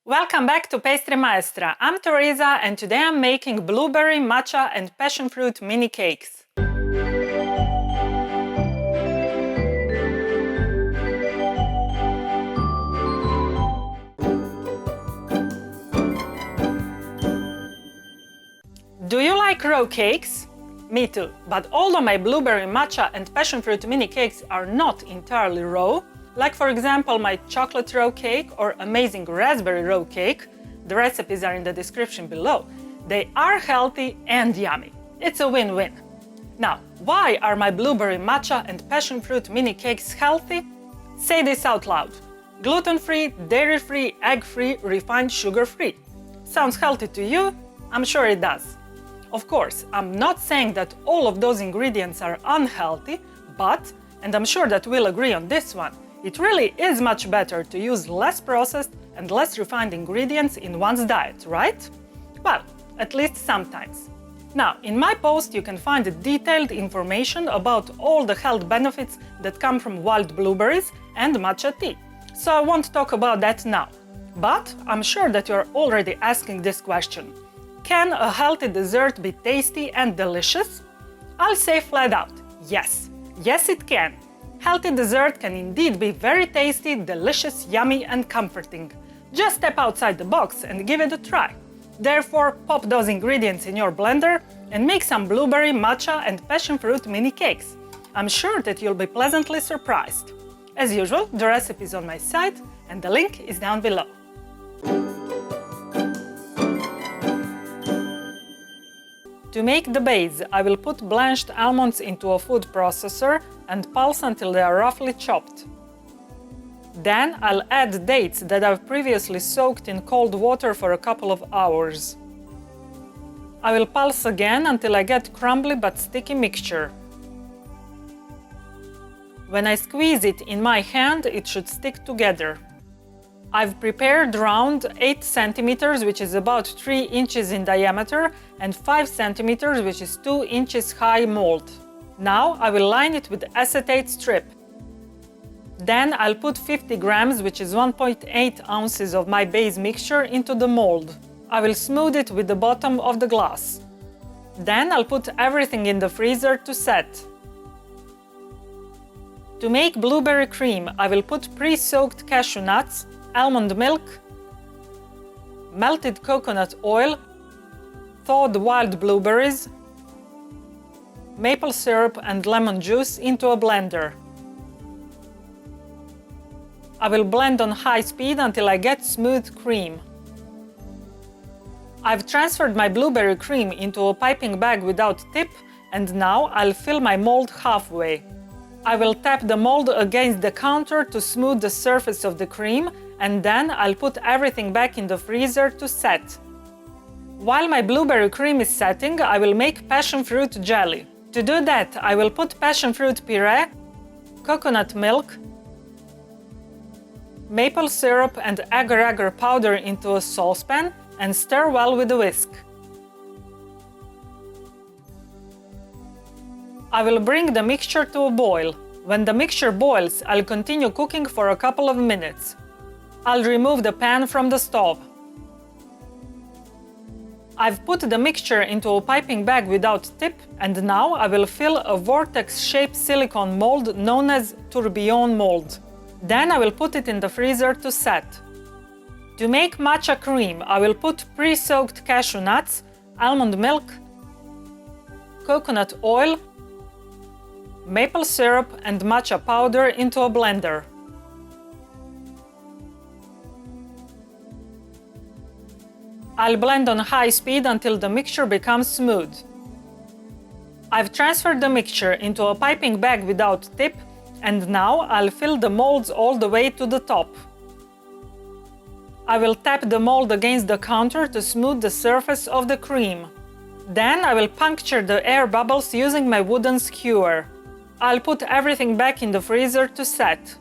Welcome back to Pastry Maestra. I'm Teresa and today I'm making blueberry, matcha and passion fruit mini cakes. Do you like raw cakes? Me too, but although my blueberry, matcha and passion fruit mini cakes are not entirely raw, like for example my chocolate raw cake or amazing raspberry raw cake, the recipes are in the description below, they are healthy and yummy. It's a win-win. Now, why are my blueberry, matcha and passion fruit mini cakes healthy? Say this out loud. Gluten-free, dairy-free, egg-free, refined sugar-free. Sounds healthy to you? I'm sure it does. Of course, I'm not saying that all of those ingredients are unhealthy, but, and I'm sure that we'll agree on this one, it really is much better to use less processed and less refined ingredients in one's diet, right? Well, at least sometimes. Now, in my post you can find detailed information about all the health benefits that come from wild blueberries and matcha tea, so I won't talk about that now. But I'm sure that you're already asking this question. Can a healthy dessert be tasty and delicious? I'll say flat out, yes. Yes, it can. Healthy dessert can indeed be very tasty, delicious, yummy and comforting. Just step outside the box and give it a try. Therefore, pop those ingredients in your blender and make some blueberry, matcha and passion fruit mini cakes. I'm sure that you'll be pleasantly surprised. As usual, the recipe is on my site and the link is down below. To make the base, I will put blanched almonds into a food processor and pulse until they are roughly chopped. Then I'll add dates that I've previously soaked in cold water for a couple of hours. I will pulse again until I get crumbly but sticky mixture. When I squeeze it in my hand, it should stick together. I've prepared round 8 centimeters, which is about 3 inches in diameter, and 5 centimeters, which is 2 inches high mold. Now I will line it with acetate strip. Then I'll put 50 grams, which is 1.8 ounces of my base mixture into the mold. I will smooth it with the bottom of the glass. Then I'll put everything in the freezer to set. To make blueberry cream, I will put pre-soaked cashew nuts, almond milk, melted coconut oil, thawed wild blueberries, maple syrup and lemon juice into a blender. I will blend on high speed until I get smooth cream. I've transferred my blueberry cream into a piping bag without tip, and now I'll fill my mold halfway. I will tap the mold against the counter to smooth the surface of the cream, and then I'll put everything back in the freezer to set. While my blueberry cream is setting, I will make passion fruit jelly. To do that, I will put passion fruit puree, coconut milk, maple syrup and agar-agar powder into a saucepan and stir well with a whisk. I will bring the mixture to a boil. When the mixture boils, I'll continue cooking for a couple of minutes. I'll remove the pan from the stove. I've put the mixture into a piping bag without tip, and now I will fill a vortex-shaped silicone mold known as tourbillon mold. Then I will put it in the freezer to set. To make matcha cream, I will put pre-soaked cashew nuts, almond milk, coconut oil, maple syrup and matcha powder into a blender. I'll blend on high speed until the mixture becomes smooth. I've transferred the mixture into a piping bag without tip, and now I'll fill the molds all the way to the top. I will tap the mold against the counter to smooth the surface of the cream. Then I will puncture the air bubbles using my wooden skewer. I'll put everything back in the freezer to set.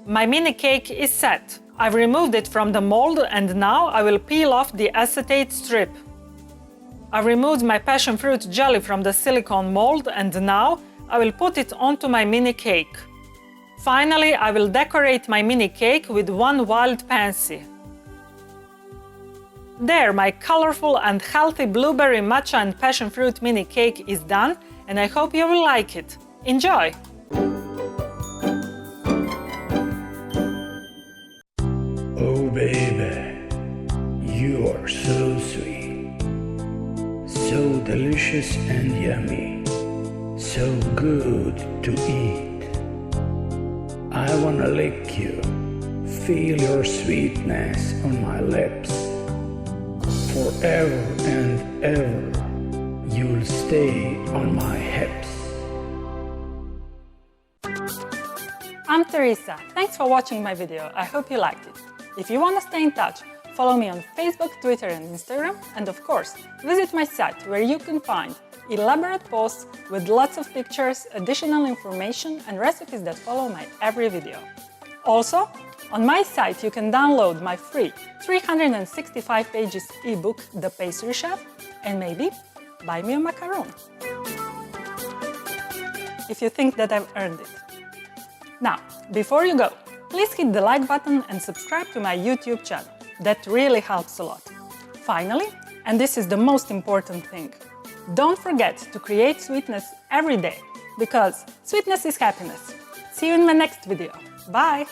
My mini cake is set. I've removed it from the mold and now I will peel off the acetate strip. I've removed my passion fruit jelly from the silicone mold and now I will put it onto my mini cake. Finally, I will decorate my mini cake with one wild pansy. There, my colorful and healthy blueberry matcha and passion fruit mini cake is done, and I hope you will like it. Enjoy! Oh baby, you are so sweet, so delicious and yummy, so good to eat. I wanna lick you, feel your sweetness on my lips. Forever and ever, you'll stay on my hips. I'm Teresa. Thanks for watching my video. I hope you liked it. If you want to stay in touch, follow me on Facebook, Twitter and Instagram, and of course, visit my site where you can find elaborate posts with lots of pictures, additional information and recipes that follow my every video. Also, on my site you can download my free 365 pages ebook, The Pastry Chef, and maybe buy me a macaron. If you think that I've earned it. Now, before you go, please hit the like button and subscribe to my YouTube channel. That really helps a lot. Finally, and this is the most important thing, don't forget to create sweetness every day, because sweetness is happiness. See you in my next video. Bye!